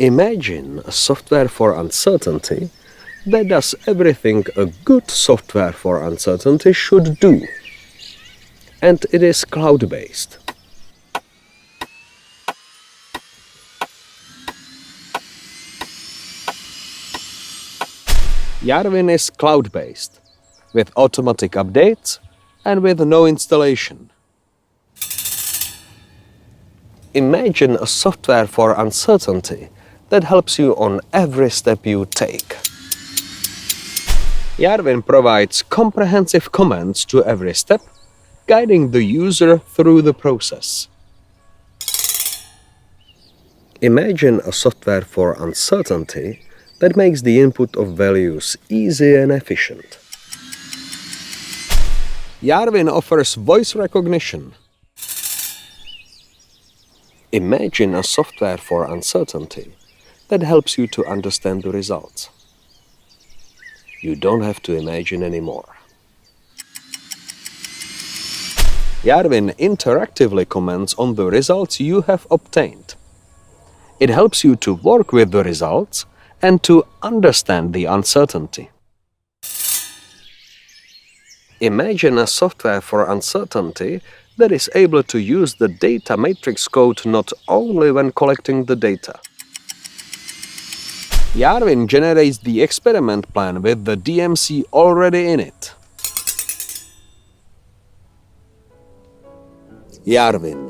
Imagine a software for uncertainty that does everything a good software for uncertainty should do. And it is cloud-based. Yarvyn is cloud-based, with automatic updates and with no installation. Imagine a software for uncertainty that helps you on every step you take. Yarvyn provides comprehensive commands to every step, guiding the user through the process. Imagine a software for uncertainty that makes the input of values easy and efficient. Yarvyn offers voice recognition. Imagine a software for uncertainty that helps you to understand the results. You don't have to imagine anymore. Yarvyn interactively comments on the results you have obtained. It helps you to work with the results and to understand the uncertainty. Imagine a software for uncertainty that is able to use the data matrix code not only when collecting the data. Yarvyn generates the experiment plan with the DMC already in it. Yarvyn.